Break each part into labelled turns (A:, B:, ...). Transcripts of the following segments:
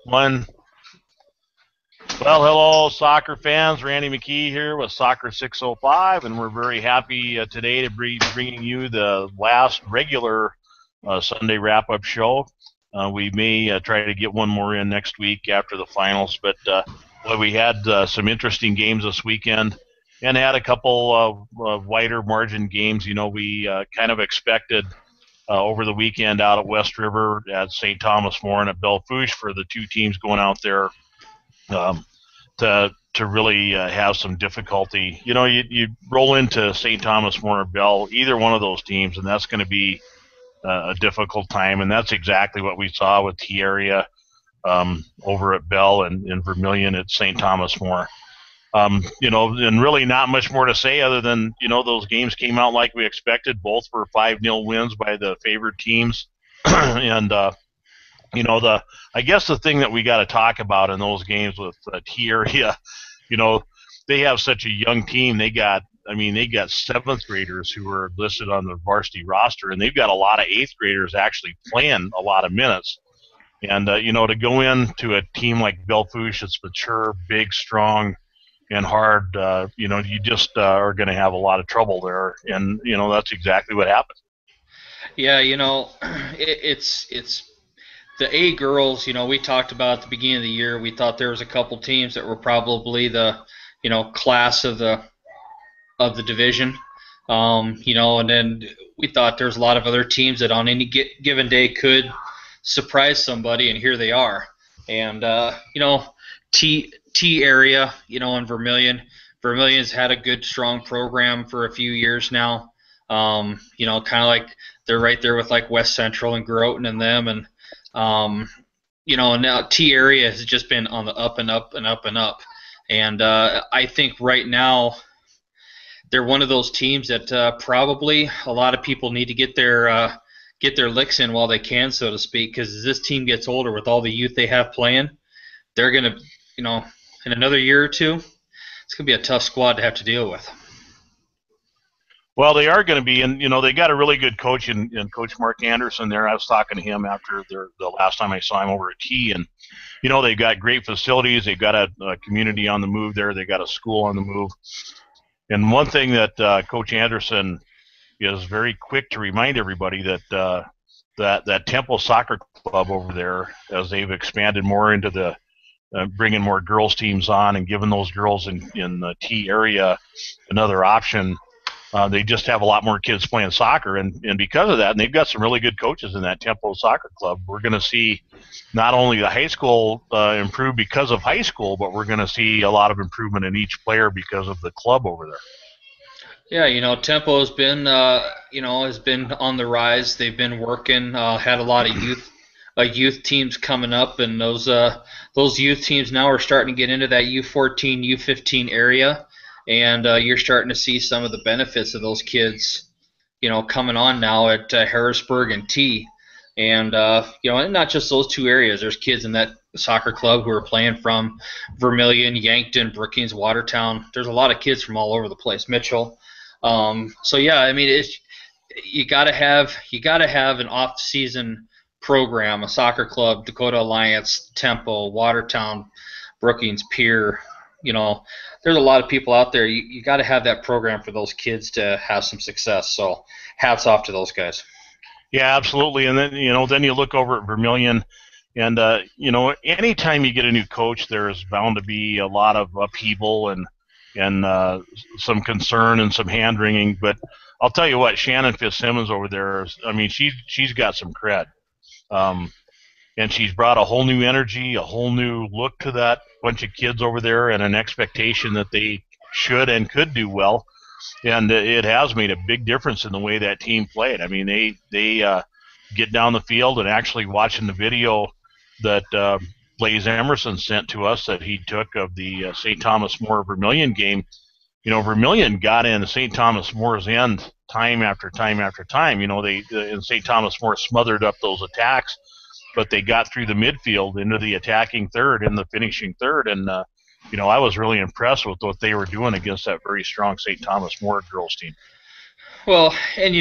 A: One. Well, hello, soccer fans. Randy McKee here with Soccer 605, and we're very happy today to be bringing you the last regular Sunday wrap-up show. We may try to get one more in next week after the finals, but well, we had some interesting games this weekend and had a couple of wider margin games. You know, we kind of expected over the weekend out at West River at St. Thomas More and at Belle for the two teams going out there. Um, to really have some difficulty. You know, you roll into St. Thomas More or Bell, either one of those teams, and that's going to be a difficult time. And that's exactly what we saw with T area over at Bell and in Vermilion at St. Thomas More. You know, and really not much more to say other than, you know, those games came out like we expected. Both were 5-0 wins by the favored teams. And you know, I guess the thing that we got to talk about in those games with T area, you know, they have such a young team. They got seventh graders who are listed on the varsity roster, and they've got a lot of eighth graders actually playing a lot of minutes. And you know, to go into a team like Belfouche, it's mature, big, strong, and hard. You know, you just are going to have a lot of trouble there, and you know that's exactly what happened.
B: Yeah, it's the A girls. We talked about at the beginning of the year. We thought there was a couple teams that were probably the class of the division. And then we thought there was a lot of other teams that on any given day could surprise somebody, and here they are. And T area, in Vermilion. Vermilion's had a good, strong program for a few years now. Kind of like they're right there with like West Central and Groton and them, and and now T area has just been on the up and up and up and up. And I think right now they're one of those teams that probably a lot of people need to get their licks in while they can, so to speak, because as this team gets older with all the youth they have playing, they're gonna, in another year or two, it's gonna be a tough squad to have to deal with.
A: Well, they are going to be, and you know they got a really good coach in Coach Mark Anderson there. I was talking to him after the last time I saw him over at T, and you know they've got great facilities. They've got a community on the move there. They got a school on the move. And one thing that Coach Anderson is very quick to remind everybody that Temple Soccer Club over there, as they've expanded more into the bringing more girls teams on and giving those girls in the T area another option. They just have a lot more kids playing soccer, and because of that, and they've got some really good coaches in that Tempo Soccer Club. We're going to see not only the high school improve because of high school, but we're going to see a lot of improvement in each player because of the club over there.
B: Yeah, Tempo has been on the rise. They've been working, had a lot of youth teams coming up, and those youth teams now are starting to get into that U14, U15 area, and you're starting to see some of the benefits of those kids, coming on now at Harrisburg and T, and and not just those two areas. There's kids in that soccer club who are playing from Vermilion, Yankton, Brookings, Watertown. There's a lot of kids from all over the place. Mitchell. So yeah, I mean, you gotta have an off-season program, a soccer club, Dakota Alliance, Temple, Watertown, Brookings, Pier. There's a lot of people out there. You got to have that program for those kids to have some success. So hats off to those guys.
A: Yeah, absolutely. And then then you look over at Vermilion, and anytime you get a new coach, there's bound to be a lot of upheaval and some concern and some hand wringing. But I'll tell you what, Shannon Fitzsimmons over there, I mean, she's got some cred. Um, and she's brought a whole new energy, a whole new look to that bunch of kids over there, and an expectation that they should and could do well. And it has made a big difference in the way that team played. I mean, they get down the field, and actually watching the video that Blaze Emerson sent to us that he took of the St. Thomas More Vermilion game. You know, Vermilion got in St. Thomas More's end time after time after time. You know, they in St. Thomas More smothered up those attacks, but they got through the midfield into the attacking third and the finishing third. And, I was really impressed with what they were doing against that very strong St. Thomas More girls team.
B: Well, and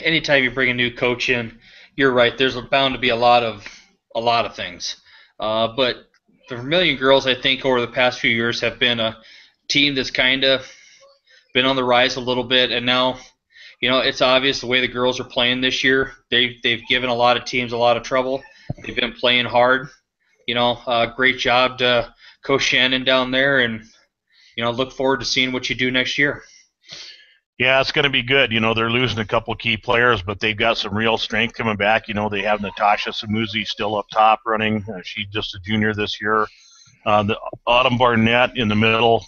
B: anytime you bring a new coach in, you're right. There's bound to be a lot of things. But the Vermilion girls, I think, over the past few years have been a team that's kind of been on the rise a little bit, and now it's obvious the way the girls are playing this year. They've given a lot of teams a lot of trouble. They've been playing hard. Great job to Coach Shannon down there, and look forward to seeing what you do next year.
A: Yeah, it's going to be good. They're losing a couple of key players, but they've got some real strength coming back. They have Natasha Samuzi still up top running. She's just a junior this year. The Autumn Barnett in the middle,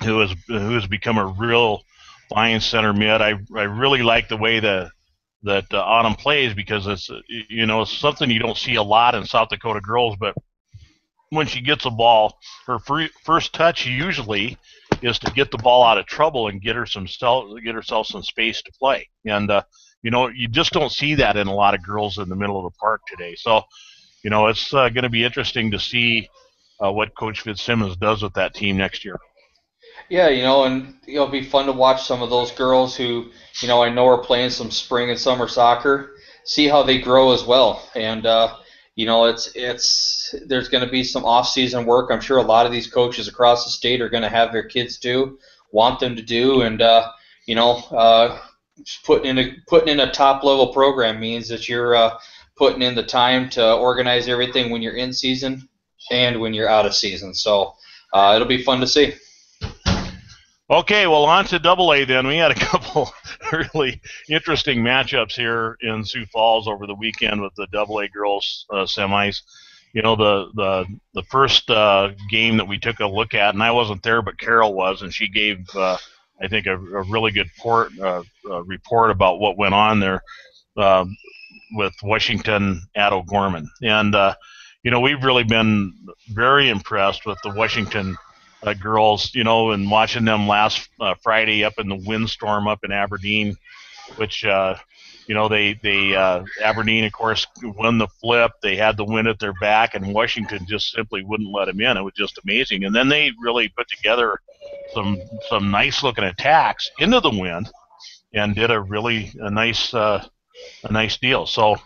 A: who has become a real fine center mid. I really like the way that Autumn plays because it's something you don't see a lot in South Dakota girls, but when she gets a ball, her first touch usually is to get the ball out of trouble and get herself some space to play. And you just don't see that in a lot of girls in the middle of the park today. So it's going to be interesting to see what Coach Fitzsimmons does with that team next year.
B: Yeah, and it'll be fun to watch some of those girls who, I know are playing some spring and summer soccer, see how they grow as well. And it's there's going to be some off-season work. I'm sure a lot of these coaches across the state are going to have their kids do, want them to do, and putting in a top-level program means that you're putting in the time to organize everything when you're in season and when you're out of season. So it'll be fun to see.
A: Okay, well, on to Double A then. We had a couple really interesting matchups here in Sioux Falls over the weekend with the Double A girls semis. The first game that we took a look at, and I wasn't there, but Carol was, and she gave, I think, a really good report about what went on there with Washington at O'Gorman. And, we've really been very impressed with the Washington girls, and watching them last Friday up in the windstorm up in Aberdeen, which Aberdeen, of course, won the flip. They had the wind at their back, and Washington just simply wouldn't let them in. It was just amazing. And then they really put together some nice looking attacks into the wind and did a nice deal. So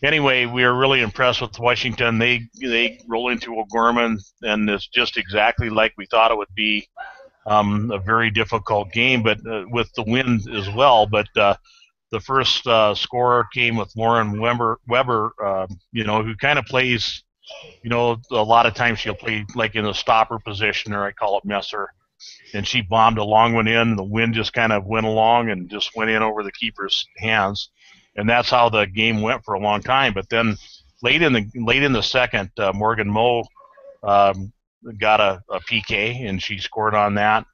A: anyway, we are really impressed with Washington. They roll into O'Gorman, and it's just exactly like we thought it would be. A very difficult game, but with the wind as well. But the first scorer came with Lauren Weber, who kind of plays, a lot of times she'll play like in a stopper position, or I call it messer. And she bombed a long one in, and the wind just kind of went along and just went in over the keeper's hands. And that's how the game went for a long time. But then late in the second, Morgan Moe got a PK, and she scored on that.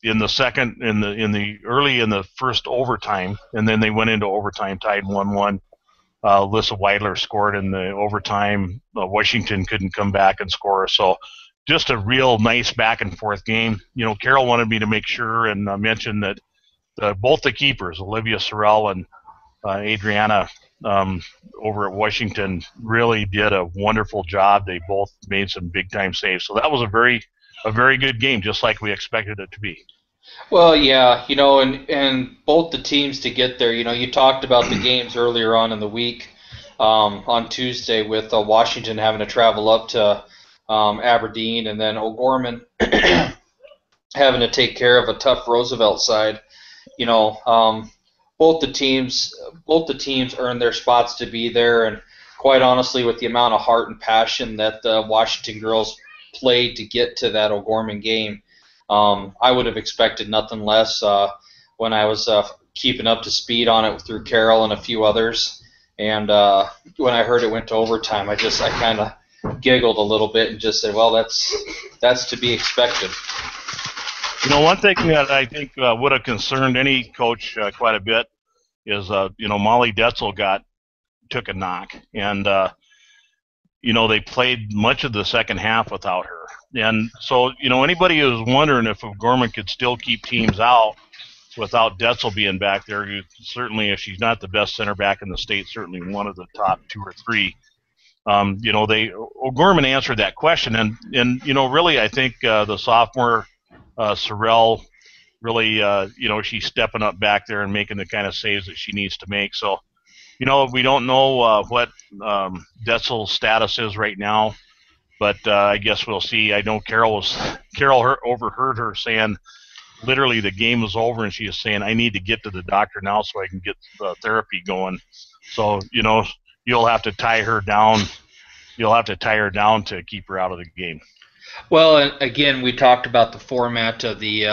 A: In the second, in the first overtime, and then they went into overtime, tied 1-1. Alyssa Weidler scored in the overtime. Washington couldn't come back and score, so just a real nice back and forth game. Carol wanted me to make sure and mention that both the keepers, Olivia Sorrell and Adriana over at Washington, really did a wonderful job. They both made some big time saves, so that was a very good game, just like we expected it to be.
B: Well, yeah, and both the teams to get there. You talked about the games earlier on in the week, on Tuesday with Washington having to travel up to Aberdeen, and then O'Gorman having to take care of a tough Roosevelt side. Both the teams earned their spots to be there, and quite honestly, with the amount of heart and passion that the Washington girls played to get to that O'Gorman game, I would have expected nothing less when I was keeping up to speed on it through Carol and a few others. And when I heard it went to overtime, I kind of giggled a little bit and just said, well, that's to be expected.
A: One thing that I think would have concerned any coach quite a bit is, Molly Detzel took a knock, and they played much of the second half without her. And so, anybody who's wondering if O'Gorman could still keep teams out without Detzel being back there, who certainly, if she's not the best center back in the state, certainly one of the top two or three. O'Gorman answered that question, and really, I think the sophomore Sorrell really, she's stepping up back there and making the kind of saves that she needs to make. So, We don't know what Detzel's status is right now, but I guess we'll see. I know Carol overheard her saying literally the game was over, and she was saying, "I need to get to the doctor now so I can get the therapy going." So you'll have to tie her down. You'll have to tie her down to keep her out of the game.
B: Well, and again, we talked about the format of the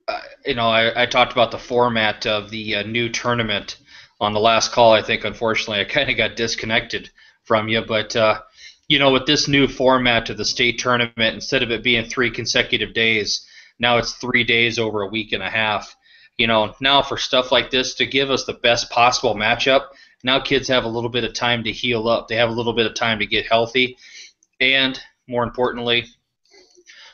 B: I talked about the format of the new tournament on the last call. I think, unfortunately, I kind of got disconnected from you. But, with this new format of the state tournament, instead of it being 3 consecutive days, now it's 3 days over a week and a half. Now for stuff like this to give us the best possible matchup, now kids have a little bit of time to heal up. They have a little bit of time to get healthy. And more importantly,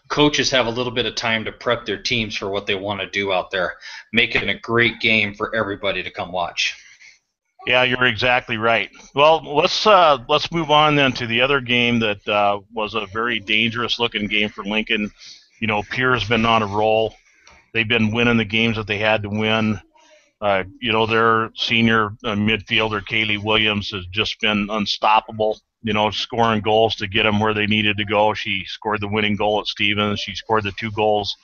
B: coaches have a little bit of time to prep their teams for what they want to do out there, making a great game for everybody to come watch.
A: Yeah, you're exactly right. Well, let's move on then to the other game that was a very dangerous looking game for Lincoln. Pierre's been on a roll. They've been winning the games that they had to win. Their senior midfielder, Kaylee Williams, has just been unstoppable, scoring goals to get them where they needed to go. She scored the winning goal at Stevens. She scored the 2 goals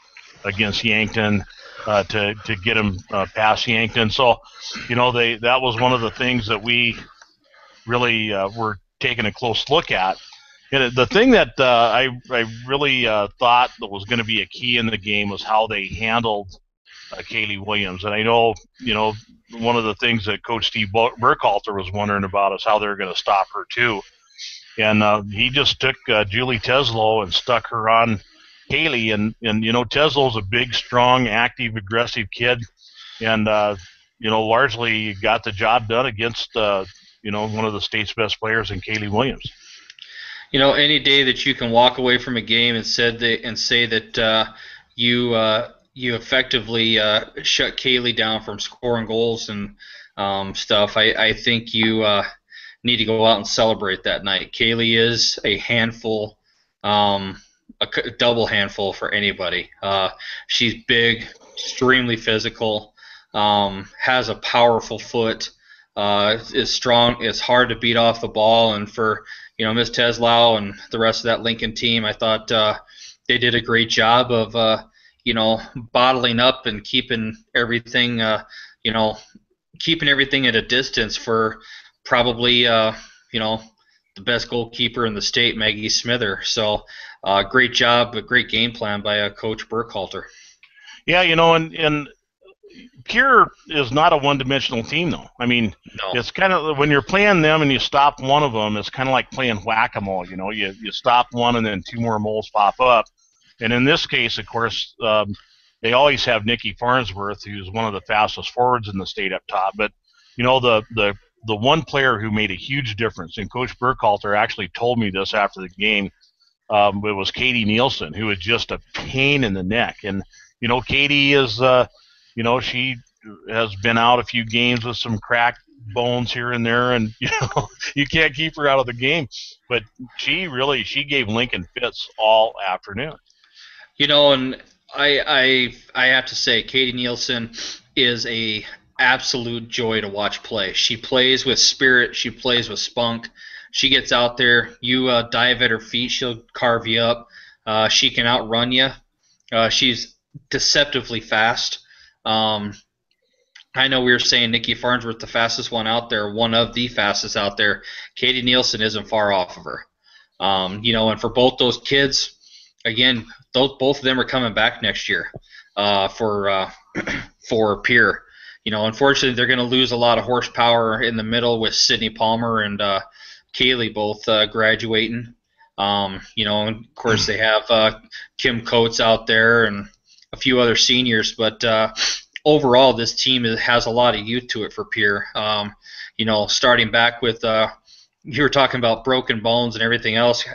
A: against Yankton to get them past Yankton. So, that was one of the things that we really were taking a close look at. And the thing that I really thought that was going to be a key in the game was how they handled Kaylee Williams. And I know, one of the things that Coach Steve Burkhalter was wondering about is how they're going to stop her too. And he just took Julie Teslow and stuck her on Kaylee. And Teslow's a big, strong, active, aggressive kid. And, largely got the job done against, one of the state's best players in Kaylee Williams.
B: Any day that you can walk away from a game and say that you effectively shut Kaylee down from scoring goals and stuff, I think you need to go out and celebrate that night. Kaylee is a handful, a double handful for anybody. She's big, extremely physical, has a powerful foot, is strong, is hard to beat off the ball, and for Miss Teslau and the rest of that Lincoln team, I thought they did a great job of bottling up and keeping everything keeping everything at a distance for probably the best goalkeeper in the state, Maggie Smither. So great job, a great game plan by Coach Burkhalter.
A: Yeah, and Pure is not a one-dimensional team, though. I mean,
B: No.
A: it's kind of when you're playing them and you stop one of them, it's kind of like playing whack-a-mole. You stop one and then 2 more moles pop up. And in this case, of course, they always have Nikki Farnsworth, who's one of the fastest forwards in the state up top. But the one player who made a huge difference, and Coach Burkhalter actually told me this after the game, it was Katie Nielsen, who was just a pain in the neck. And Katie is, she has been out a few games with some cracked bones here and there, and you can't keep her out of the game. But she gave Lincoln fits all afternoon.
B: And I have to say, Katie Nielsen is a absolute joy to watch play. She plays with spirit. She plays with spunk. She gets out there. You dive at her feet, she'll carve you up. She can outrun you. She's deceptively fast. I know we were saying Nikki Farnsworth, the fastest one out there, one of the fastest out there. Katie Nielsen isn't far off of her. And for both those kids, again, both of them are coming back next year for Pierre. Unfortunately, they're going to lose a lot of horsepower in the middle with Sydney Palmer and Kaylee both graduating. And of course, they have Kim Coates out there and a few other seniors. But overall, this team has a lot of youth to it for Pierre. Starting back with you were talking about broken bones and everything else.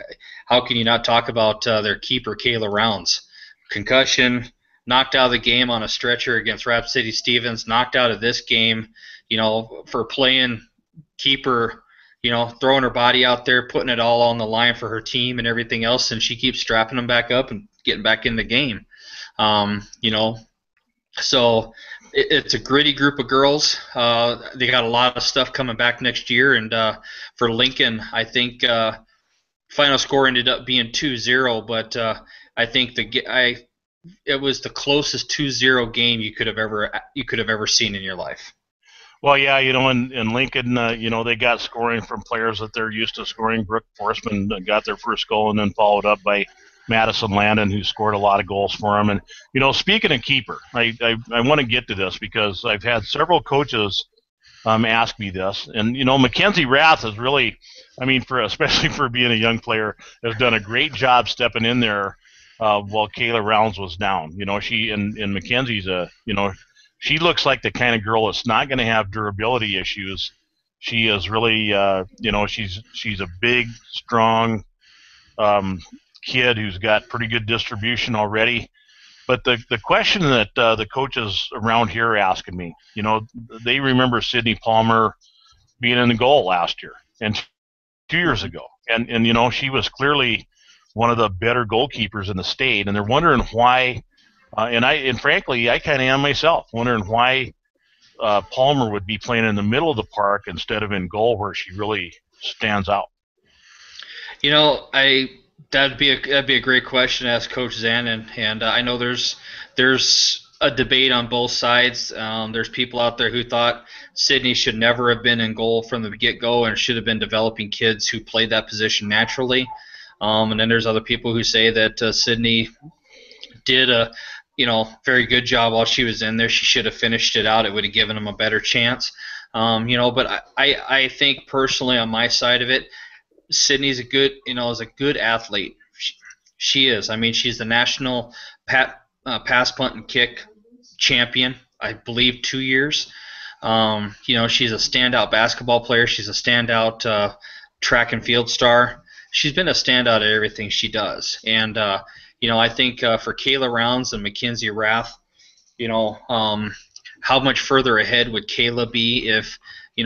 B: How can you not talk about their keeper, Kayla Rounds? Concussion, knocked out of the game on a stretcher against Rapid City Stevens, knocked out of this game, for playing keeper, throwing her body out there, putting it all on the line for her team and everything else, and she keeps strapping them back up and getting back in the game. So It's a gritty group of girls. They got a lot of stuff coming back next year, and for Lincoln, I think final score ended up being 2-0, but I think it was the closest 2-0 game you could have ever seen in your life.
A: Well, yeah, in Lincoln, they got scoring from players that they're used to scoring. Brooke Forsman got their first goal and then followed up by Madison Landon, who scored a lot of goals for him. And, speaking of keeper, I want to get to this because I've had several coaches ask me this. And, Mackenzie Rath is really, especially for being a young player, has done a great job stepping in there while Kayla Rounds was down. And Mackenzie's she looks like the kind of girl that's not going to have durability issues. She is really, she's a big, strong kid who's got pretty good distribution already. But the question that the coaches around here are asking me, they remember Sydney Palmer being in the goal last year and 2 years ago, and she was clearly one of the better goalkeepers in the state, and they're wondering why. And frankly, I kind of am myself, wondering why Palmer would be playing in the middle of the park instead of in goal where she really stands out.
B: I that'd be a great question to ask Coach Zan, and I know there's a debate on both sides. There's people out there who thought Sydney should never have been in goal from the get-go and should have been developing kids who played that position naturally. And then there's other people who say that Sydney did a very good job while she was in there. She should have finished it out. It would have given them a better chance. But I think personally on my side of it, Sydney's is a good athlete. She is. I mean, she's the national pass, punt, and kick champion, I believe, 2 years. She's a standout basketball player. She's a standout track and field star. She's been a standout at everything she does. And, I think for Kayla Rounds and Mackenzie Rath, how much further ahead would Kayla be if,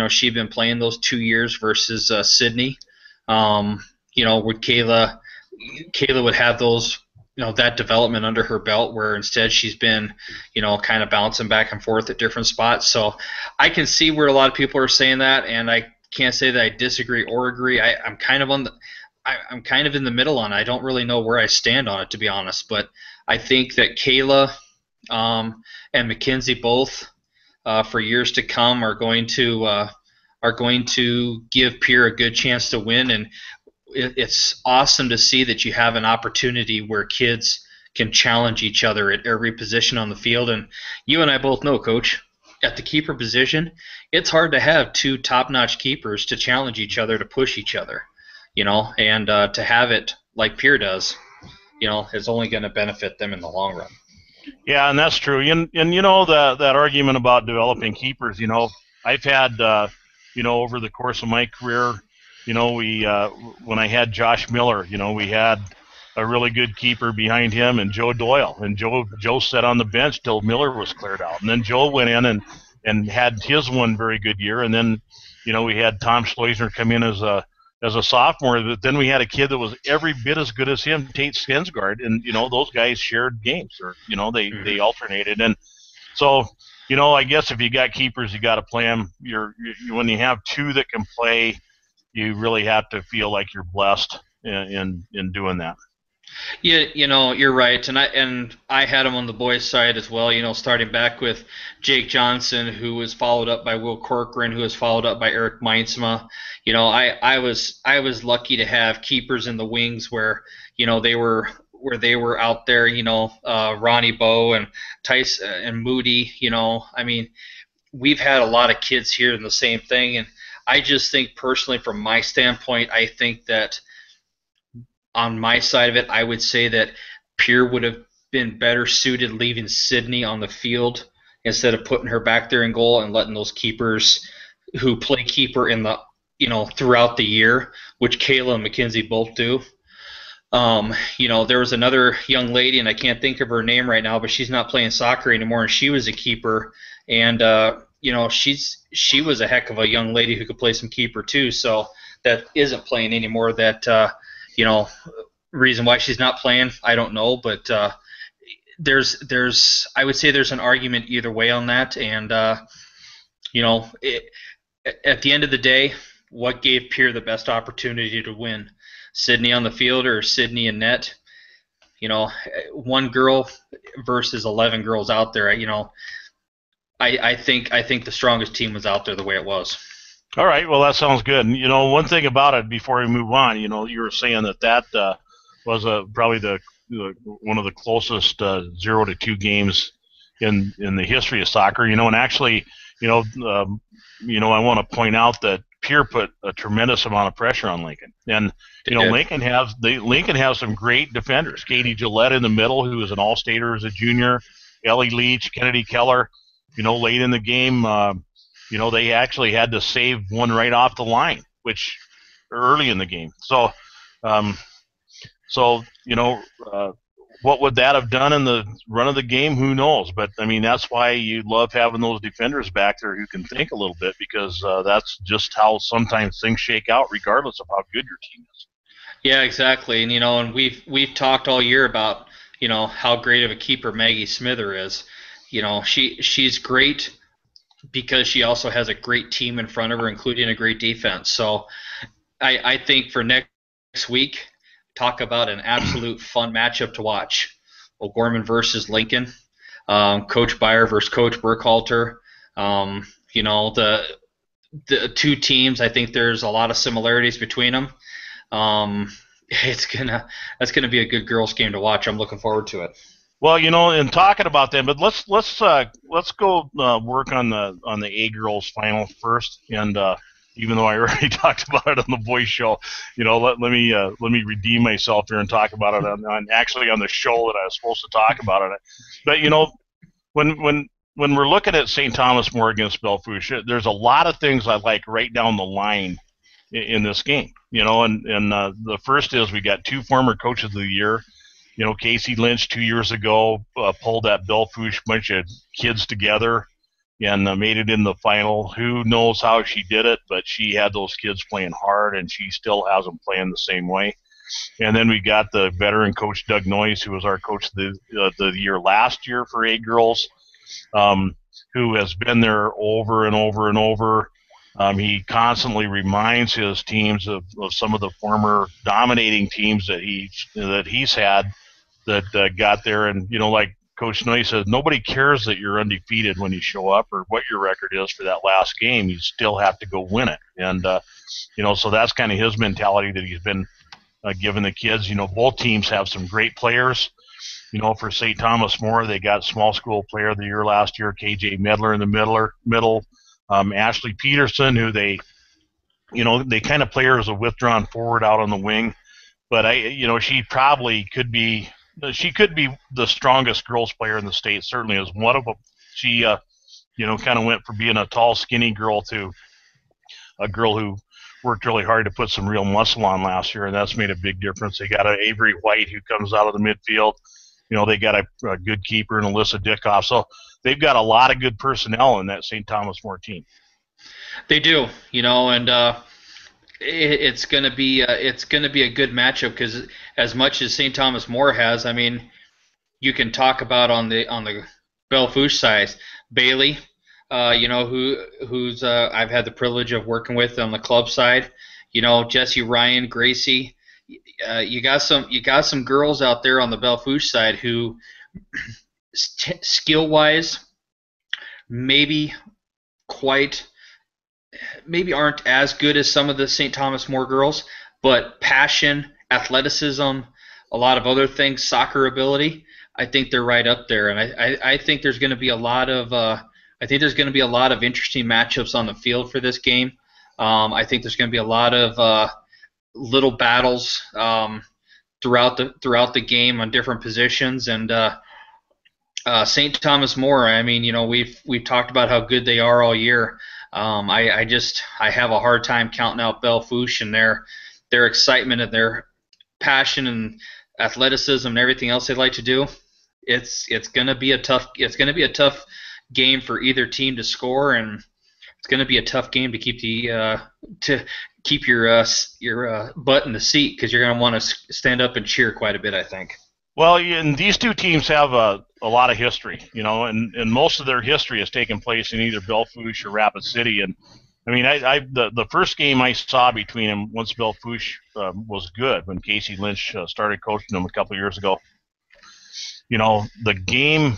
B: she'd been playing those 2 years versus Sydney? Would Kayla would have those, that development under her belt where instead she's been, kind of bouncing back and forth at different spots. So I can see where a lot of people are saying that, and I can't say that I disagree or agree. I'm kind of in the middle on it. I don't really know where I stand on it, to be honest, but I think that Kayla and Mackenzie both for years to come are going to give Pierre a good chance to win, and it's awesome to see that you have an opportunity where kids can challenge each other at every position on the field. And you and I both know, Coach, at the keeper position, it's hard to have two top-notch keepers to challenge each other, to push each other, and to have it like Pierre does, is only going to benefit them in the long run.
A: Yeah, and that's true. And that argument about developing keepers, I've had over the course of my career, we when I had Josh Miller, we had a really good keeper behind him, and Joe Doyle, and Joe sat on the bench till Miller was cleared out, and then Joe went in and had his one very good year, and then we had Tom Schleusner come in as a sophomore, but then we had a kid that was every bit as good as him, Tate Stensgaard, and those guys shared games, or they alternated, and so I guess if you got keepers, you got to play them. When you have two that can play, you really have to feel like you're blessed in doing that.
B: Yeah, you're right, and I had him on the boys' side as well. Starting back with Jake Johnson, who was followed up by Will Corcoran, who was followed up by Eric Meinsma. I was lucky to have keepers in the wings where they were out there. Ronnie Bowe and Tice and Moody. We've had a lot of kids here in the same thing, and I just think personally, from my standpoint, I think that on my side of it, I would say that Pierre would have been better suited leaving Sydney on the field instead of putting her back there in goal and letting those keepers who play keeper in the throughout the year, which Kayla and Mackenzie both do. There was another young lady, and I can't think of her name right now, but she's not playing soccer anymore, and she was a keeper, and she was a heck of a young lady who could play some keeper too. So that isn't playing anymore. That reason why she's not playing, I don't know, but there's I would say there's an argument either way on that, and you know, at the end of the day, what gave Pierre the best opportunity to win? Sydney on the field or Sydney in net? You know, one girl versus 11 girls out there. You know, I think the strongest team was out there the way it was.
A: All right, well that sounds good. And, one thing about it before we move on, you were saying that was probably the one of the closest 0-2 games in the history of soccer. And actually, I want to point out that Pierre put a tremendous amount of pressure on Lincoln, and Lincoln has some great defenders. Katie Gillette in the middle, who was an All-Stater as a junior. Ellie Leach, Kennedy Keller. Late in the game, they actually had to save one right off the line, which early in the game. So, um, what would that have done in the run of the game? Who knows? But I mean, that's why you love having those defenders back there who can think a little bit, because that's just how sometimes things shake out, regardless of how good your team is.
B: Yeah, exactly. And we've talked all year about how great of a keeper Maggie Smither is. She's great because she also has a great team in front of her, including a great defense. So I think for next week, talk about an absolute fun matchup to watch. O'Gorman versus Lincoln, Coach Byer versus Coach Burkhalter. The two teams, I think there's a lot of similarities between them. That's gonna be a good girls game to watch. I'm looking forward to it.
A: Well, in talking about them, but let's go work on the A girls final first. And even though I already talked about it on the voice show, let me redeem myself here and talk about it on the show that I was supposed to talk about it. But when we're looking at St. Thomas More against Belfouche, there's a lot of things I like right down the line in this game. And the first is we got two former coaches of the year. Casey Lynch 2 years ago pulled that Belfouche bunch of kids together and made it in the final. Who knows how she did it, but she had those kids playing hard, and she still has them playing the same way. And then we got the veteran coach Doug Noyes, who was our coach of the year last year for A girls, who has been there over and over and over. He constantly reminds his teams of some of the former dominating teams that he's had that got there. And like Coach Noyes says, nobody cares that you're undefeated when you show up or what your record is for that last game. You still have to go win it. And so that's kind of his mentality that he's been giving the kids. Both teams have some great players. For St. Thomas More, they got small school player of the year last year, KJ Medler in the middle. Ashley Peterson, who they kind of play her as a withdrawn forward out on the wing, but she probably could be the strongest girls player in the state. Certainly is one of them. She kind of went from being a tall, skinny girl to a girl who worked really hard to put some real muscle on last year, and that's made a big difference. They got an Avery White who comes out of the midfield. They got a good keeper in Alyssa Dickoff. So they've got a lot of good personnel in that St. Thomas More team.
B: They do, and it's gonna be a good matchup because as much as St. Thomas More has, I mean, you can talk about on the Belfouche side, Bailey, who's I've had the privilege of working with on the club side. Jesse Ryan, Gracie. You got some girls out there on the Belfouche side who skill wise maybe aren't as good as some of the St. Thomas More girls, but passion, athleticism, a lot of other things, soccer ability, I think they're right up there. And I think there's going to be a lot of interesting matchups on the field for this game. I think there's going to be a lot of little battles throughout the game on different positions. And St. Thomas More, I mean, we've talked about how good they are all year. I have a hard time counting out Belfouche and their excitement and their passion and athleticism and everything else they like to do. It's gonna be a tough game for either team to score, and it's gonna be a tough game to keep your butt in the seat, because you're gonna want to stand up and cheer quite a bit, I think.
A: Well, and these two teams have a lot of history, and most of their history has taken place in either Belfouche or Rapid City. And I mean, the first game I saw between them once Belfouche was good when Casey Lynch started coaching them a couple of years ago. The game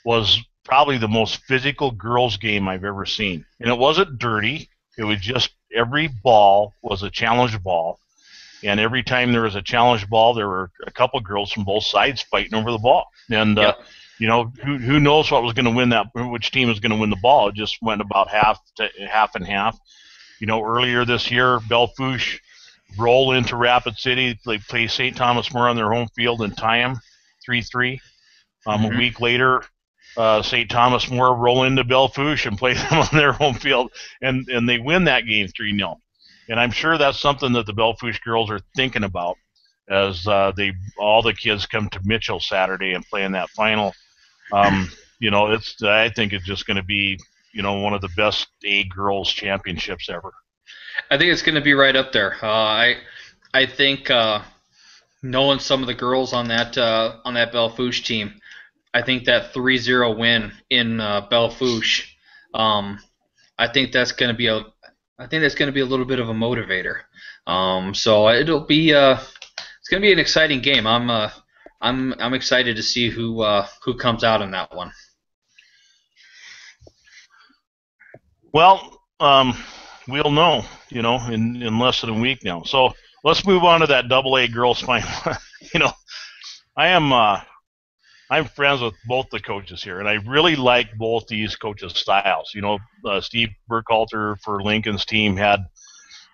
A: was probably the most physical girls game I've ever seen, and it wasn't dirty. It was just every ball was a challenge ball, and every time there was a challenge ball, there were a couple of girls from both sides fighting over the ball. And
B: Yep.
A: who knows what was going to win that? Which team was going to win the ball? It just went about half and half. Earlier this year, Belfouche roll into Rapid City. They play St. Thomas More on their home field and tie them 3-3. A
B: Mm-hmm.
A: week later, St. Thomas More roll into Belfouche and play them on their home field, and they win that game 3-0. And I'm sure that's something that the Belfouche girls are thinking about as all the kids come to Mitchell Saturday and play in that final. I think it's just going to be one of the best A girls championships ever.
B: I think it's going to be right up there. I think knowing some of the girls on that Belfouche team, I think that 3-0 win in Belfouche, um, I think that's going to be a I think that's going to be a little bit of a motivator. So it'll be it's going to be an exciting game. I'm excited to see who comes out in that one.
A: Well, we'll know, in less than a week now. So let's move on to that AA girls final. you know, I am I'm friends with both the coaches here, and I really like both these coaches' styles. Steve Burkhalter for Lincoln's team had,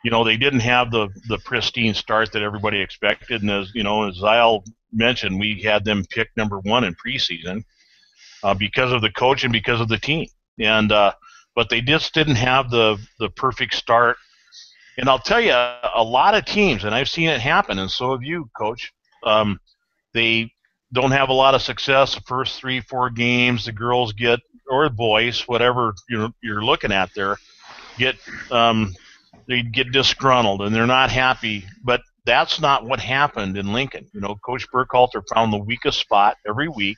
A: they didn't have the pristine start that everybody expected, and as Zyle mentioned, we had them picked number one in preseason because of the coach and because of the team, and but they just didn't have the perfect start. And I'll tell you, a lot of teams, and I've seen it happen, and so have you, Coach. They don't have a lot of success the first 3-4 games. The girls get, or boys, whatever you're looking at there, get they get disgruntled and they're not happy. But that's not what happened in Lincoln. Coach Burkhalter found the weakest spot every week,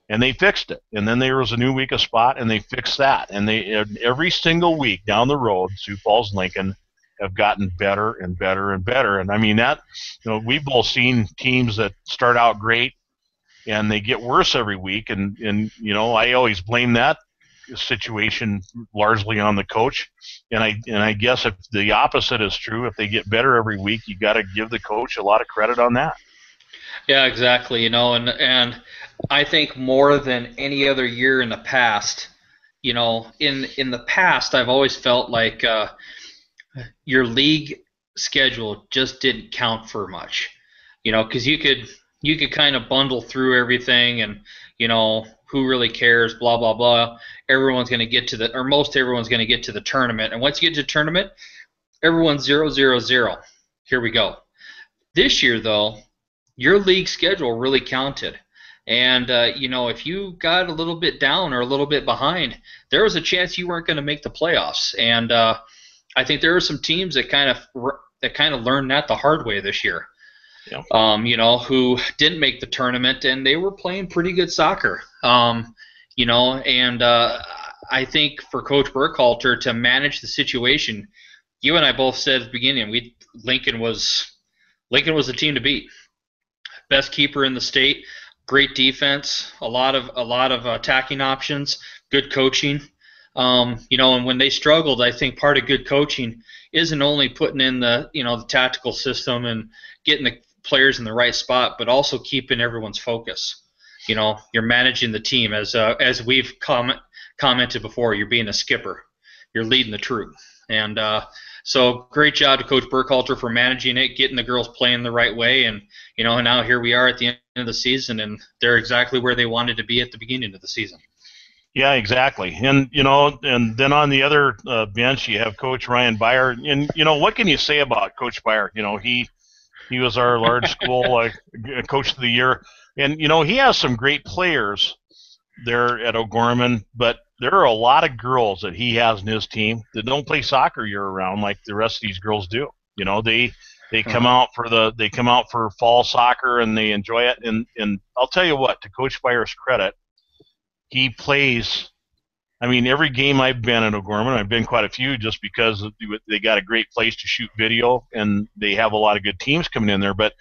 A: and they fixed it. And then there was a new weakest spot, and they fixed that. And they every single week down the road, Sioux Falls, Lincoln have gotten better and better and better. And I mean that, we've both seen teams that start out great and they get worse every week. And I always blame that situation largely on the coach. And I guess if the opposite is true, if they get better every week, you got to give the coach a lot of credit on that.
B: Yeah, exactly. And I think more than any other year in the past, in the past, I've always felt like your league schedule just didn't count for much, because you could kind of bundle through everything, and who really cares, blah blah blah. Everyone's going to get to the, or most everyone's going to get to the tournament, and once you get to the tournament, everyone's 0-0-0. Here we go. This year, though, your league schedule really counted. And, if you got a little bit down or a little bit behind, there was a chance you weren't going to make the playoffs. And I think there are some teams that kind of learned that the hard way this year.
A: Yeah.
B: Who didn't make the tournament, and they were playing pretty good soccer. And I think for Coach Burkhalter to manage the situation, you and I both said at the beginning, Lincoln was the team to beat. Best keeper in the state, great defense, a lot of attacking options, good coaching. And when they struggled, I think part of good coaching isn't only putting in the tactical system and getting the players in the right spot, but also keeping everyone's focus. You're managing the team as we've commented before. You're being a skipper. You're leading the troop. And so great job to Coach Burkhalter for managing it, getting the girls playing the right way, and now here we are at the end of the season, and they're exactly where they wanted to be at the beginning of the season.
A: Yeah, exactly. And and then on the other bench you have Coach Ryan Byer, and what can you say about Coach Byer? He was our large school coach of the year, and he has some great players there at O'Gorman, but there are a lot of girls that he has in his team that don't play soccer year round like the rest of these girls do.
B: Uh-huh.
A: They come out for fall soccer and they enjoy it. And I'll tell you what, to Coach Byer's credit, he plays. I mean, every game I've been in O'Gorman, I've been quite a few, just because they got a great place to shoot video and they have a lot of good teams coming in there. But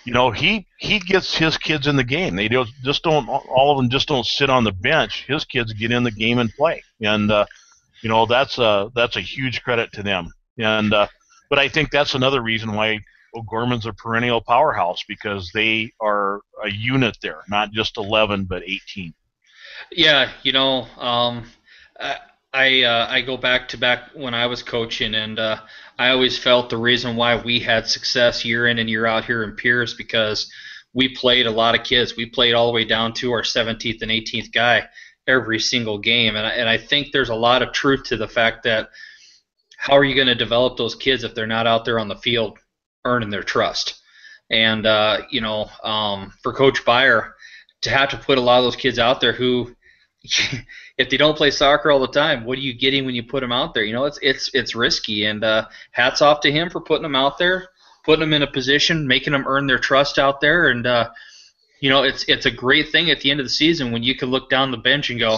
A: he gets his kids in the game. They just don't all of them just don't sit on the bench. His kids get in the game and play, and that's a huge credit to them. And but I think that's another reason why O'Gorman's a perennial powerhouse, because they are a unit there, not just 11 but 18.
B: Yeah, I I go back when I was coaching, and I always felt the reason why we had success year in and year out here in Pierce because we played a lot of kids. We played all the way down to our 17th and 18th guy every single game, and I think there's a lot of truth to the fact that how are you going to develop those kids if they're not out there on the field earning their trust? And for Coach Byer to have to put a lot of those kids out there who, if they don't play soccer all the time, what are you getting when you put them out there? It's risky. And hats off to him for putting them out there, putting them in a position, making them earn their trust out there. And it's a great thing at the end of the season when you can look down the bench and go,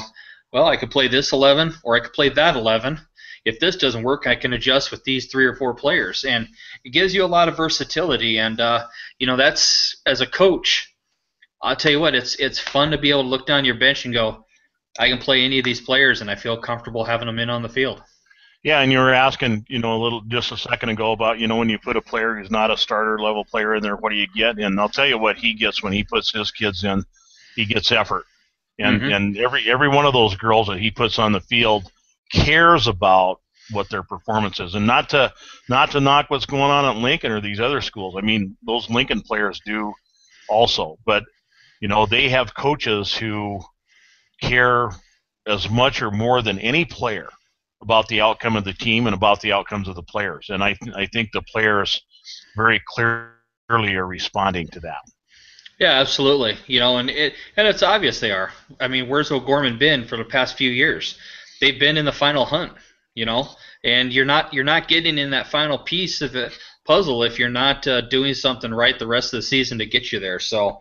B: well, I could play this 11 or I could play that 11. If this doesn't work, I can adjust with these 3 or 4 players, and it gives you a lot of versatility. And that's, as a coach, I'll tell you what, it's fun to be able to look down your bench and go, I can play any of these players, and I feel comfortable having them in on the field.
A: Yeah, and you were asking, a little just a second ago about, when you put a player who's not a starter level player in there, what do you get? And I'll tell you what he gets when he puts his kids in. He gets effort, and
B: Mm-hmm.
A: and every one of those girls that he puts on the field cares about what their performance is, and not to knock what's going on at Lincoln or these other schools. I mean, those Lincoln players do also, but they have coaches who care as much or more than any player about the outcome of the team and about the outcomes of the players. And I think the players very clearly are responding to that.
B: Yeah, absolutely. And it's obvious they are. I mean, where's O'Gorman been for the past few years? They've been in the final hunt, and you're not getting in that final piece of the puzzle if you're not doing something right the rest of the season to get you there. So,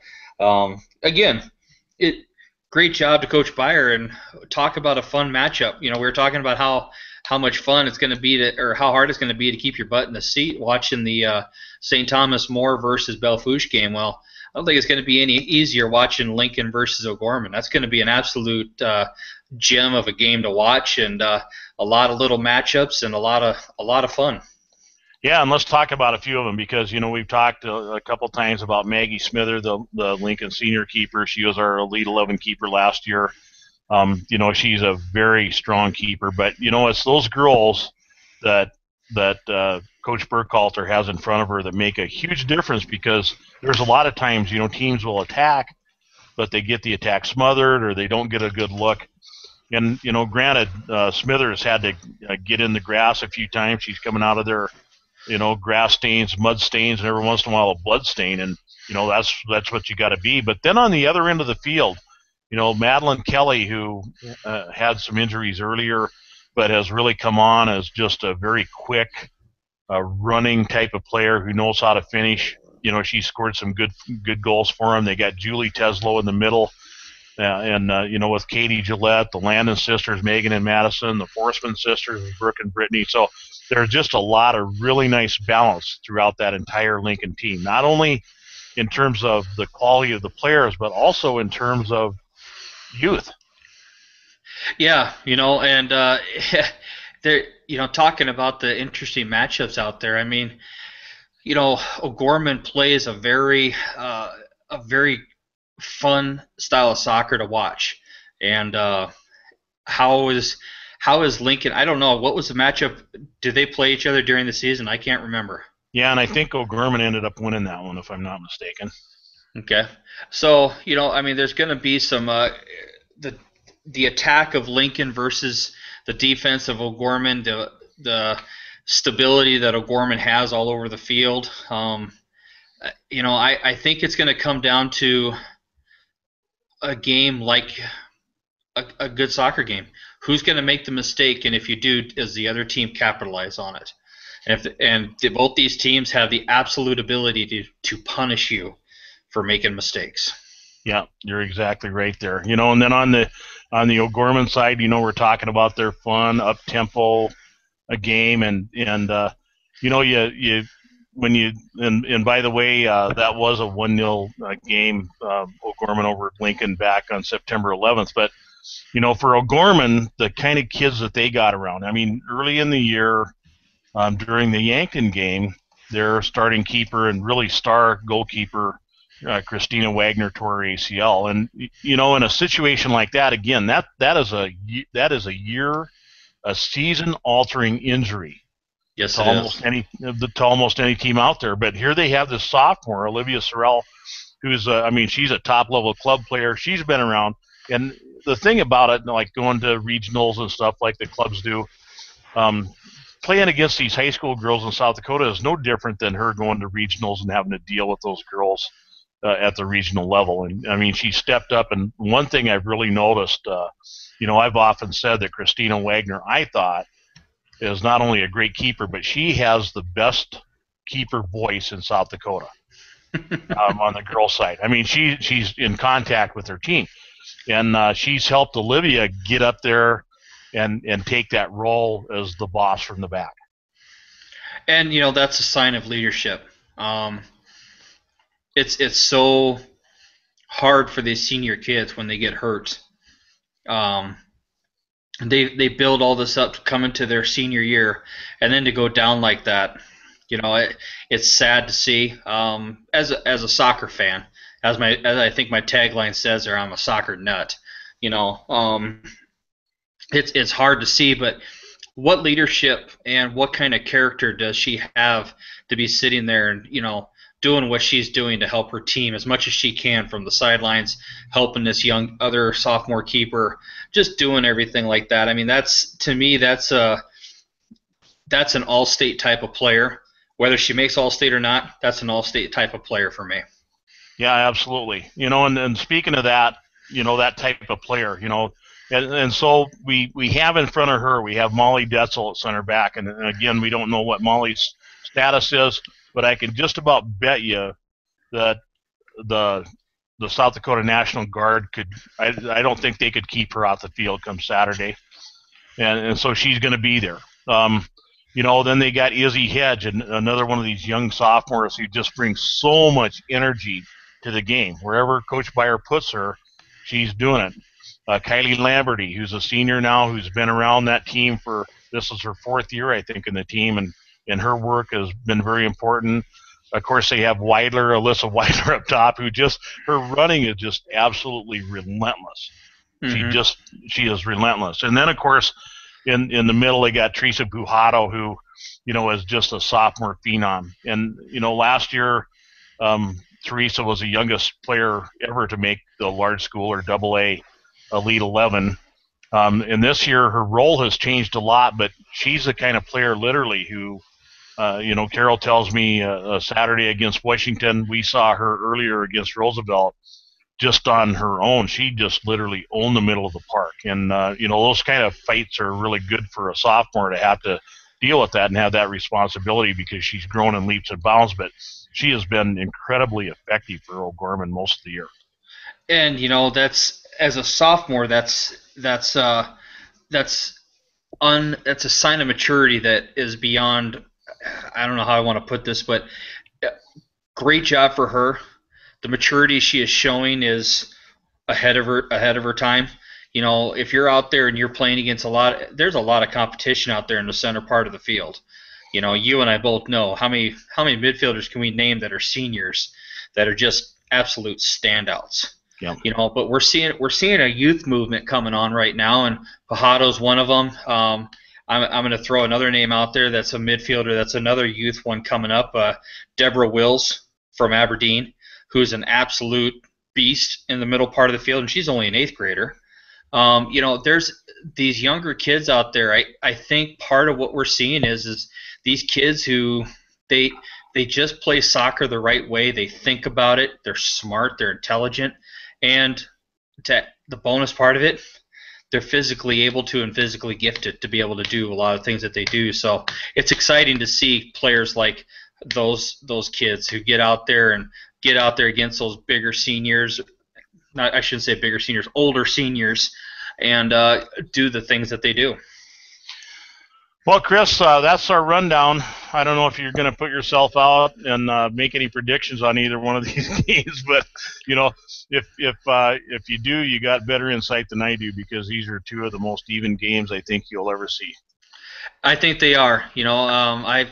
B: again, it great job to Coach Byer and talk about a fun matchup. We were talking about how much fun it's going to be or how hard it's going to be to keep your butt in the seat watching the St. Thomas More versus Belfouche game. Well, I don't think it's going to be any easier watching Lincoln versus O'Gorman. That's going to be an absolute gem of a game to watch, and a lot of little matchups and a lot of fun.
A: Yeah, and let's talk about a few of them, because we've talked a couple times about Maggie Smither, the Lincoln senior keeper. She was our Elite 11 keeper last year. She's a very strong keeper, but it's those girls that Coach Burkhalter has in front of her that make a huge difference, because there's a lot of times teams will attack, but they get the attack smothered or they don't get a good look. And granted, Smithers had to get in the grass a few times. She's coming out of there, grass stains, mud stains, and every once in a while a blood stain, and that's what you got to be. But then on the other end of the field, Madeline Kelly, who had some injuries earlier, but has really come on as just a very quick, running type of player who knows how to finish. She scored some good goals for him. They got Julie Teslow in the middle, and with Katie Gillette, the Landon sisters, Megan and Madison, the Forsman sisters, Brooke and Brittany. So there's just a lot of really nice balance throughout that entire Lincoln team, not only in terms of the quality of the players, but also in terms of youth.
B: Yeah, and they're talking about the interesting matchups out there. I mean, O'Gorman plays a very fun style of soccer to watch. And how is how is Lincoln? I don't know. What was the matchup? Did they play each other during the season? I can't remember.
A: Yeah, and I think O'Gorman ended up winning that one, if I'm not mistaken.
B: Okay, so I mean, there's going to be some the the attack of Lincoln versus the defense of O'Gorman, the stability that O'Gorman has all over the field. I think it's going to come down to a game like a good soccer game. Who's going to make the mistake, and if you do, does the other team capitalize on it? Both these teams have the absolute ability to punish you for making mistakes.
A: Yeah, you're exactly right there. And then on the O'Gorman side, we're talking about their fun, up tempo a game, and you when you and by the way, that was a 1-0 game, O'Gorman over Lincoln back on September 11th. But for O'Gorman, the kind of kids that they got around. I mean, early in the year, during the Yankton game, their starting keeper and really star goalkeeper, Christina Wagner, tore her ACL, and in a situation like that, again, that is a season-altering injury
B: Yes,
A: to
B: it is.
A: almost any team out there. But here they have this sophomore, Olivia Sorrell, who's she's a top-level club player. She's been around, and the thing about it, like going to regionals and stuff like the clubs do, um, playing against these high school girls in South Dakota is no different than her going to regionals and having to deal with those girls at the regional level. And she stepped up. And one thing I've really noticed, I've often said that Christina Wagner, I thought, is not only a great keeper, but she has the best keeper voice in South Dakota on the girls' side. She's in contact with her team, and she's helped Olivia get up there and take that role as the boss from the back.
B: And that's a sign of leadership. It's so hard for these senior kids when they get hurt. They build all this up to come into their senior year, and then to go down like that, it's sad to see. As a soccer fan, as I think my tagline says there, I'm a soccer nut. It's hard to see, but what leadership and what kind of character does she have to be sitting there and doing what she's doing to help her team as much as she can from the sidelines, helping this young other sophomore keeper, just doing everything like that. To me that's an all-state type of player. Whether she makes all-state or not, that's an all-state type of player for me.
A: Yeah, absolutely. And speaking of that, that type of player, and so we have in front of her, we have Molly Detzel at center back, and again, we don't know what Molly's status is, but I can just about bet you that the South Dakota National Guard could. I don't think they could keep her off the field come Saturday, and so she's going to be there. Then they got Izzy Hedge, and another one of these young sophomores who just brings so much energy to the game. Wherever Coach Beyer puts her, she's doing it. Kylie Lamberty, who's a senior now, who's been around that team this is her 4th year, I think, in the team, and her work has been very important. Of course, they have Alyssa Weidler up top, her running is just absolutely relentless. Mm-hmm. She is relentless. And then, of course, in the middle, they got Teresa Buhato, who, is just a sophomore phenom. And, last year, Teresa was the youngest player ever to make the large school or AA Elite 11. And this year, her role has changed a lot, but she's the kind of player literally who, Carol tells me Saturday against Washington, we saw her earlier against Roosevelt just on her own. She just literally owned the middle of the park. And, those kind of fights are really good for a sophomore to have to deal with that and have that responsibility because she's grown in leaps and bounds. But she has been incredibly effective for O'Gorman most of the year.
B: And, that's as a sophomore, that's a sign of maturity that is beyond. I don't know how I want to put this, but great job for her. The maturity she is showing is ahead of her time. If you're out there and you're playing against there's a lot of competition out there in the center part of the field. You and I both know how many midfielders can we name that are seniors that are just absolute standouts.
A: Yeah.
B: But we're seeing a youth movement coming on right now, and Pajato's one of them. I'm going to throw another name out there that's a midfielder. That's another youth one coming up. Deborah Wills from Aberdeen, who's an absolute beast in the middle part of the field, and she's only an 8th grader. There's these younger kids out there. I think part of what we're seeing is these kids who they just play soccer the right way. They think about it. They're smart. They're intelligent. And the bonus part of it, they're physically able to and physically gifted to be able to do a lot of things that they do. So it's exciting to see players like those kids who get out there against those bigger seniors. Not, I shouldn't say bigger seniors, older seniors, and do the things that they do.
A: Well, Chris, that's our rundown. I don't know if you're going to put yourself out and make any predictions on either one of these games, but you know, if you do, you got better insight than I do because these are two of the most even games I think you'll ever see.
B: I think they are. I'm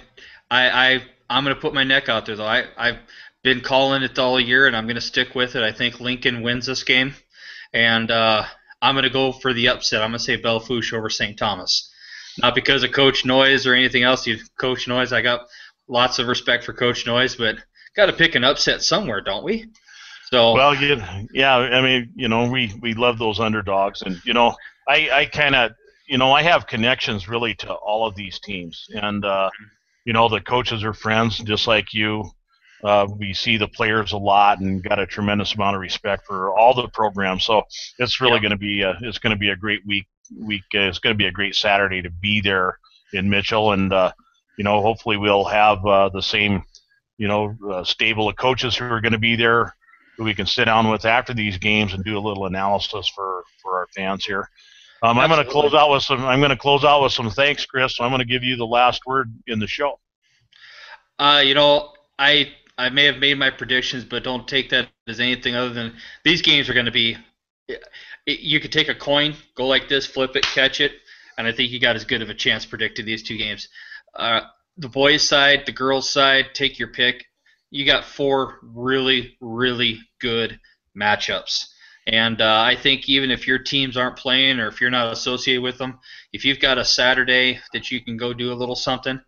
B: going to put my neck out there though. I've been calling it all year, and I'm going to stick with it. I think Lincoln wins this game, and I'm going to go for the upset. I'm going to say Belle-Fourche over St. Thomas. Not because of Coach Noyes or anything else. Coach Noyes, I got lots of respect for Coach Noyes, but got to pick an upset somewhere, don't we? So
A: Well, yeah. I mean, we love those underdogs, and I kind of, I have connections really to all of these teams, and the coaches are friends, just like you. We see the players a lot, and got a tremendous amount of respect for all the programs. So it's really
B: yep.
A: going to be a great week. It's going to be a great Saturday to be there in Mitchell, and hopefully we'll have the same stable of coaches who are going to be there, who we can sit down with after these games and do a little analysis for our fans here. I'm going to close out with some thanks, Chris. So I'm going to give you the last word in the show.
B: I may have made my predictions, but don't take that as anything other than these games are going to be. You could take a coin, go like this, flip it, catch it, and I think you got as good of a chance predicting these two games. The boys' side, the girls' side, take your pick. You got 4 really, really good matchups. And I think even if your teams aren't playing or if you're not associated with them, if you've got a Saturday that you can go do a little something,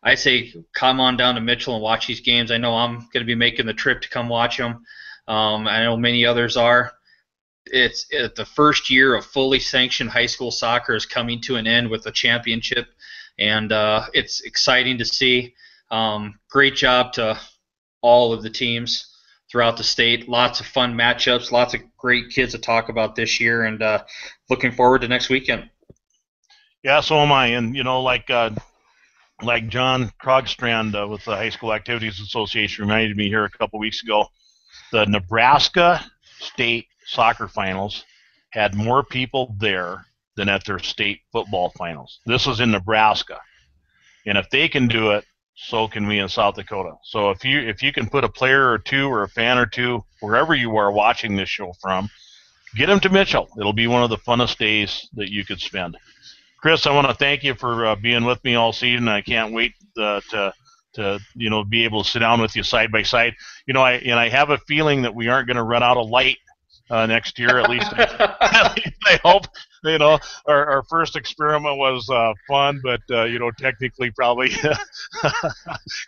B: I say come on down to Mitchell and watch these games. I know I'm going to be making the trip to come watch them. I know many others are. It's the first year of fully sanctioned high school soccer is coming to an end with a championship, and it's exciting to see. Great job to all of the teams throughout the state. Lots of fun matchups, lots of great kids to talk about this year, and looking forward to next weekend.
A: Yeah, so am I. And like John Krogstrand with the High School Activities Association reminded me here a couple weeks ago, the Nebraska State Soccer Finals had more people there than at their state football finals. This was in Nebraska, and if they can do it, so can we in South Dakota. So if you can put a player or two or a fan or two wherever you are watching this show from, get them to Mitchell. It'll be one of the funnest days that you could spend. Chris, I want to thank you for being with me all season. I can't wait to be able to sit down with you side by side. I have a feeling that we aren't going to run out of light next year. At least I hope. Our first experiment was fun, but technically probably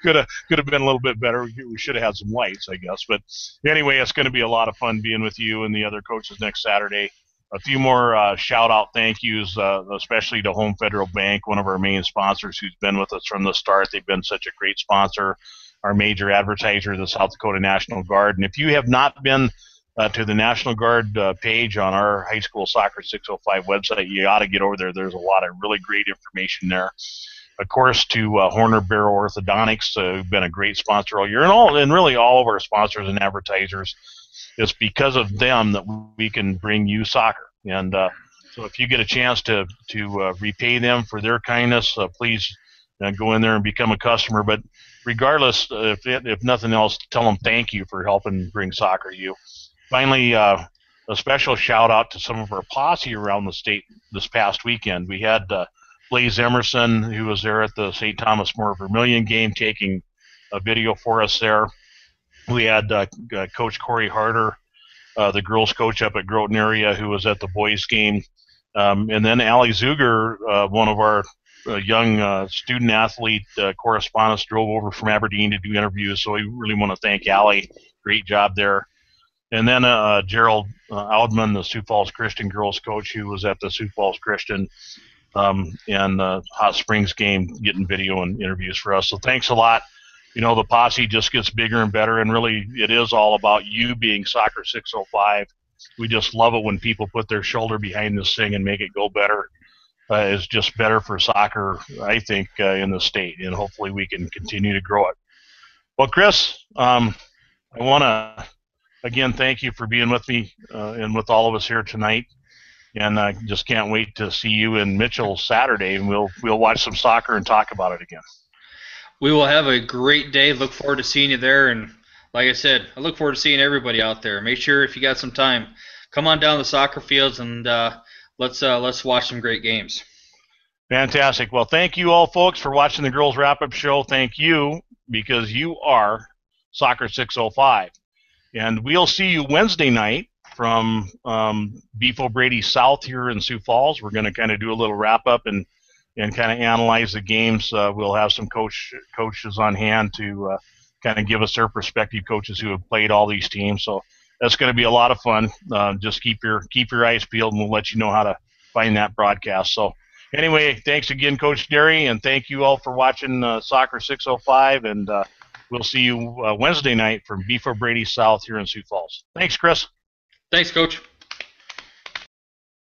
A: could have been a little bit better. We should have had some lights, I guess. But anyway, it's going to be a lot of fun being with you and the other coaches next Saturday. A few more shout-out thank yous, especially to Home Federal Bank, one of our main sponsors who's been with us from the start. They've been such a great sponsor, our major advertiser, the South Dakota National Guard. And if you have not been to the National Guard page on our High School Soccer 605 website, you ought to get over there. There's a lot of really great information there. Of course, to Horner Barrow Orthodontics, who've been a great sponsor all year, and really all of our sponsors and advertisers. It's because of them that we can bring you soccer. And so if you get a chance to repay them for their kindness, please go in there and become a customer. But regardless, if nothing else, tell them thank you for helping bring soccer to you. Finally, a special shout out to some of our posse around the state this past weekend. We had Blaze Emerson, who was there at the St. Thomas More Vermilion game, taking a video for us there. We had Coach Corey Harder, the girls' coach up at Groton area, who was at the boys' game. And then Allie Zuger, one of our young student athlete correspondents, drove over from Aberdeen to do interviews. So we really want to thank Allie. Great job there. And then Gerald Aldman, the Sioux Falls Christian girls' coach, who was at the Sioux Falls Christian and Hot Springs game, getting video and interviews for us. So thanks a lot. The posse just gets bigger and better, and really it is all about you being Soccer 605 we just love it when people put their shoulder behind this thing and make it go better. Is just better for soccer, I think, in the state, and hopefully we can continue to grow it. Well, Chris, I want to again thank you for being with me and with all of us here tonight. And I just can't wait to see you in Mitchell Saturday, and we'll watch some soccer and talk about it again.
B: We will have a great day. Look forward to seeing you there. And like I said, I look forward to seeing everybody out there. Make sure if you got some time, come on down the soccer fields and let's watch some great games.
A: Fantastic. Well, thank you all, folks, for watching the Girls Wrap-Up Show. Thank you, because you are Soccer 605. And we'll see you Wednesday night from Beef O'Brady South here in Sioux Falls. We're going to kind of do a little wrap-up and kind of analyze the games. We'll have some coaches on hand to kind of give us their perspective, coaches who have played all these teams. So that's going to be a lot of fun. Just keep your eyes peeled, and we'll let you know how to find that broadcast. So anyway, thanks again, Coach Derry, and thank you all for watching Soccer 605, and we'll see you Wednesday night from Beef O'Brady South here in Sioux Falls. Thanks, Chris.
B: Thanks, Coach.